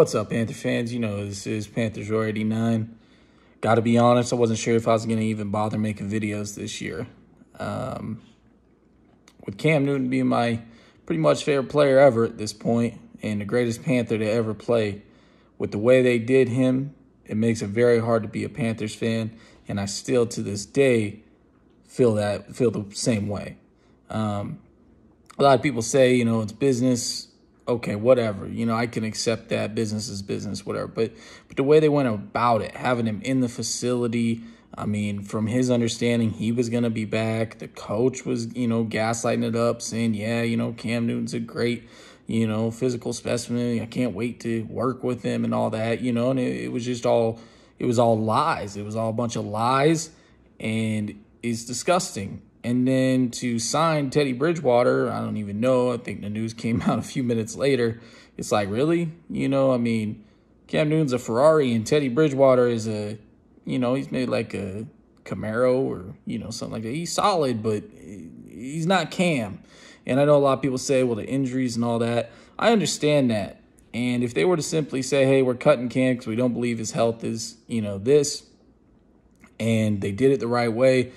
What's up, Panther fans? You know, this is Panthers Roar 89. Got to be honest, I wasn't sure if I was going to even bother making videos this year. With Cam Newton being my pretty much favorite player ever at this point and the greatest Panther to ever play, with the way they did him, it makes it very hard to be a Panthers fan, and I still, to this day, feel the same way. A lot of people say, you know, it's business. Okay, whatever. You know, I can accept that. Business is business, whatever. But the way they went about it, having him in the facility, I mean, from his understanding, he was going to be back. The coach was, you know, gaslighting it up, saying, yeah, you know, Cam Newton's a great, you know, physical specimen. I can't wait to work with him and all that, you know. And it was just all, it was all lies. It was all a bunch of lies, and it's disgusting. And then to sign Teddy Bridgewater, I don't even know. I think the news came out a few minutes later. It's like, really? You know, I mean, Cam Newton's a Ferrari and Teddy Bridgewater is a, you know, he's made like a Camaro or, you know, something like that. He's solid, but he's not Cam. And I know a lot of people say, well, the injuries and all that. I understand that. And if they were to simply say, hey, we're cutting Cam because we don't believe his health is, you know, this, and they did it the right way,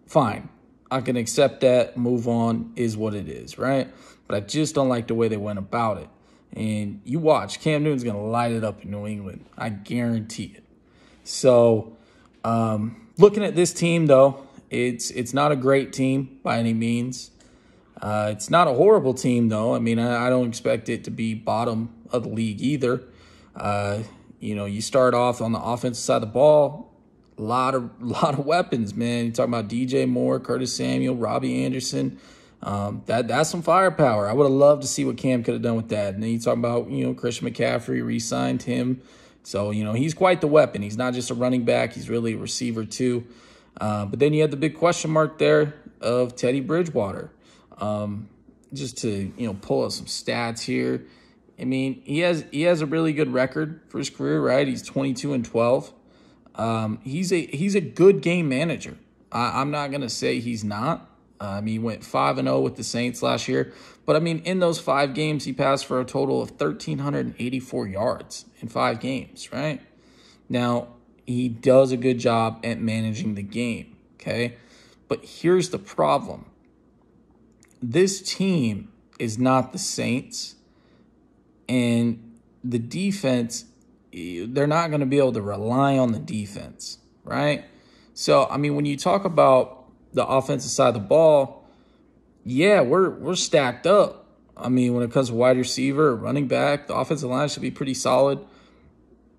fine. I can accept that, move on, is what it is, right? But I just don't like the way they went about it. And you watch, Cam Newton's going to light it up in New England. I guarantee it. So, looking at this team, though, it's not a great team by any means. It's not a horrible team, though. I mean, I don't expect it to be bottom of the league either. You know, you start off on the offensive side of the ball, a lot of weapons, man. You're talking about DJ Moore, Curtis Samuel, Robbie Anderson. That's some firepower. I would have loved to see what Cam could have done with that. And then you talk about, you know, Christian McCaffrey, re-signed him. So, you know, he's quite the weapon. He's not just a running back. He's really a receiver too. But then you had the big question mark there of Teddy Bridgewater. Just to, you know, pull up some stats here. I mean, he has a really good record for his career, right? He's 22-12. He's a good game manager. I'm not going to say he's not. He went 5-0 with the Saints last year. But, I mean, in those 5 games, he passed for a total of 1,384 yards in 5 games, right? Now, he does a good job at managing the game, okay? But here's the problem. This team is not the Saints, and the defense, they're not going to be able to rely on the defense, right? So, I mean, when you talk about the offensive side of the ball, yeah, we're stacked up. I mean, when it comes to wide receiver or running back, the offensive line should be pretty solid.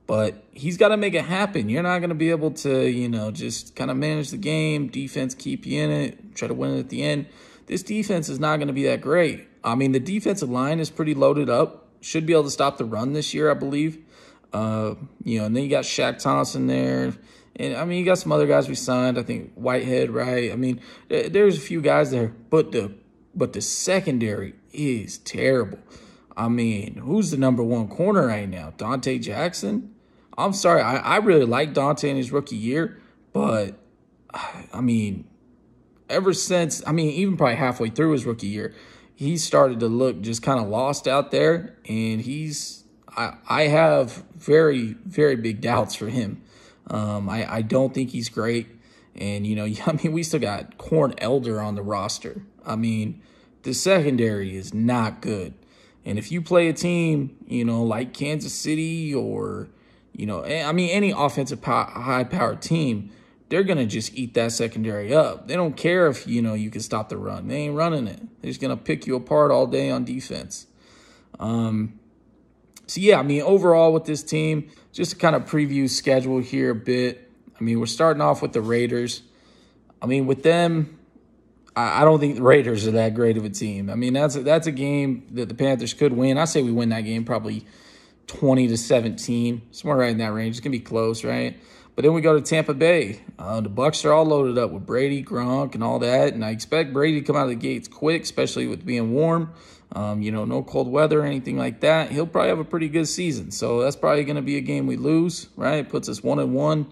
But he's got to make it happen. You're not going to be able to, you know, just kind of manage the game, defense keep you in it, try to win it at the end. This defense is not going to be that great. I mean, the defensive line is pretty loaded up. Should be able to stop the run this year, I believe. You know, and then you got Shaq Thompson there. And, I mean, you got some other guys we signed. I think Whitehead, right? I mean, there's a few guys there. But the secondary is terrible. I mean, who's the #1 corner right now? Dante Jackson? I'm sorry. I really like Dante in his rookie year. But, I mean, ever since, I mean, even probably halfway through his rookie year, he started to look just kind of lost out there. And I have very, very big doubts for him. I don't think he's great. And, you know, I mean, we still got Corn Elder on the roster. I mean, the secondary is not good. And if you play a team, you know, like Kansas City or, you know, I mean, any offensive high-powered team, they're going to just eat that secondary up. They don't care if, you know, you can stop the run. They ain't running it. They're just going to pick you apart all day on defense. So, yeah, I mean, overall with this team, just to kind of preview schedule here a bit. I mean, we're starting off with the Raiders. I mean, with them, I don't think the Raiders are that great of a team. I mean, that's a game that the Panthers could win. I say we win that game probably 20-17, somewhere right in that range. It's going to be close, right? But then we go to Tampa Bay. The Bucs are all loaded up with Brady, Gronk, and all that. And I expect Brady to come out of the gates quick, especially with being warm. You know, no cold weather or anything like that. He'll probably have a pretty good season. So that's probably going to be a game we lose, right? It puts us 1-1.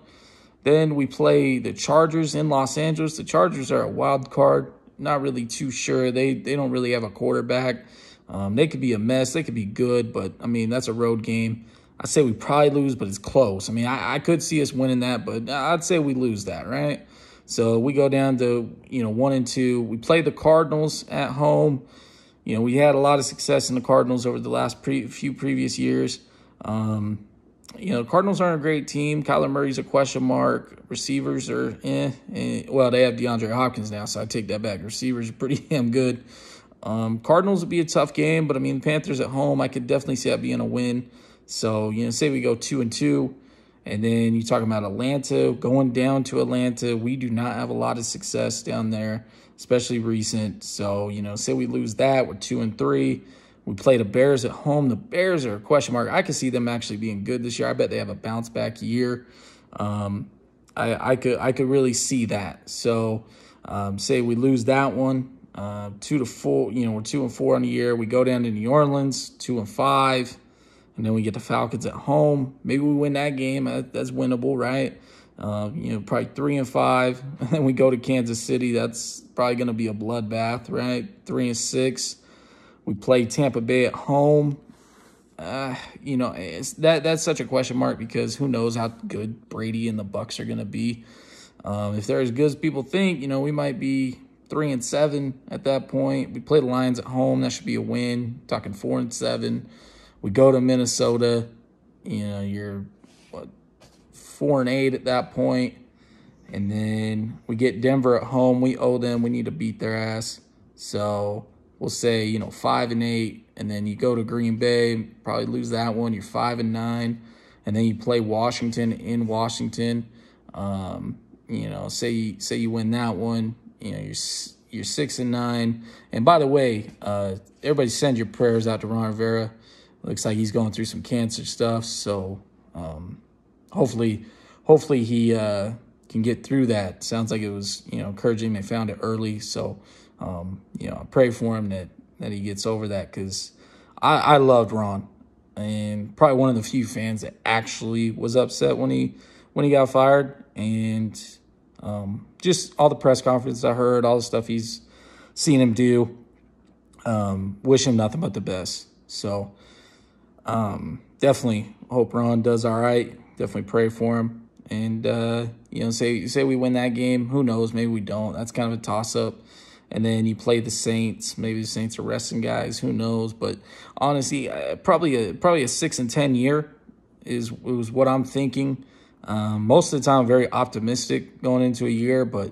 Then we play the Chargers in Los Angeles. The Chargers are a wild card. Not really too sure. They don't really have a quarterback. They could be a mess. They could be good. But, I mean, that's a road game. I say we probably lose, but it's close. I mean, I could see us winning that, but I'd say we lose that, right? So we go down to, 1-2. We play the Cardinals at home. We had a lot of success in the Cardinals over the last few previous years. Cardinals aren't a great team. Kyler Murray's a question mark. Receivers are well, they have DeAndre Hopkins now, so I take that back. Receivers are pretty damn good. Cardinals would be a tough game, but, I mean, Panthers at home, I could definitely see that being a win. So, say we go 2-2, and then you talk about Atlanta, going down to Atlanta. We do not have a lot of success down there, especially recent. So, say we lose that, we're 2-3. We play the Bears at home. The Bears are a question mark. I could see them actually being good this year. I bet they have a bounce back year. I could really see that. So, say we lose that one, 2-4. We're 2-4 on the year. We go down to New Orleans, 2-5. And then we get the Falcons at home. Maybe we win that game. That's winnable, right? Probably 3-5. And then we go to Kansas City. That's probably going to be a bloodbath, right? 3-6. We play Tampa Bay at home. That's such a question mark because who knows how good Brady and the Bucs are going to be. If they're as good as people think, we might be 3-7 at that point. We play the Lions at home. That should be a win. Talking 4-7. We go to Minnesota, you're 4-8 at that point. And then we get Denver at home. We owe them. We need to beat their ass. So we'll say, 5-8. And then you go to Green Bay, probably lose that one. You're 5-9. And then you play Washington in Washington. Say you win that one. You're 6-9. And by the way, everybody send your prayers out to Ron Rivera. Looks like he's going through some cancer stuff, so hopefully he can get through that. Sounds like it was encouraging. They found it early, so I pray for him that he gets over that because I loved Ron, and probably one of the few fans that actually was upset when he got fired, and just all the press conferences I heard, all the stuff he's seen him do. Wish him nothing but the best. So. Definitely hope Ron does all right. Definitely pray for him. And, say we win that game. Who knows? Maybe we don't. That's kind of a toss-up. And then you play the Saints. Maybe the Saints are resting guys. Who knows? But honestly, probably a 6-10 year was what I'm thinking. Most of the time, I'm very optimistic going into a year. But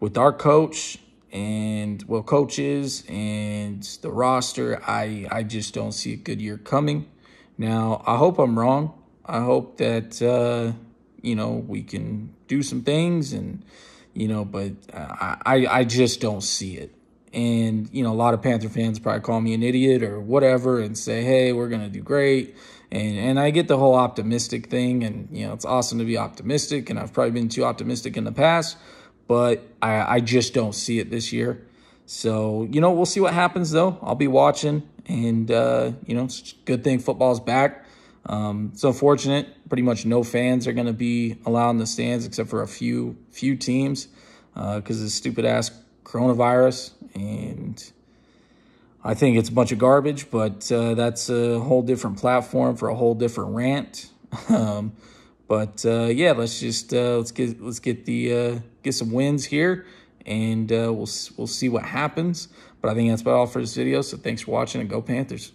with our coach and coaches and the roster, I just don't see a good year coming. Now, I hope I'm wrong. I hope that, we can do some things and, but I just don't see it. And, a lot of Panther fans probably call me an idiot or whatever and say, hey, we're going to do great. And I get the whole optimistic thing and, it's awesome to be optimistic. And I've probably been too optimistic in the past. But I just don't see it this year. So, we'll see what happens, though. I'll be watching. And, it's a good thing football's back. It's unfortunate. Pretty much no fans are going to be allowed in the stands except for a few teams because of the stupid-ass coronavirus. And I think it's a bunch of garbage, but that's a whole different platform for a whole different rant. Let's just get some wins here, and we'll see what happens. But I think that's about all for this video. So thanks for watching, and go Panthers.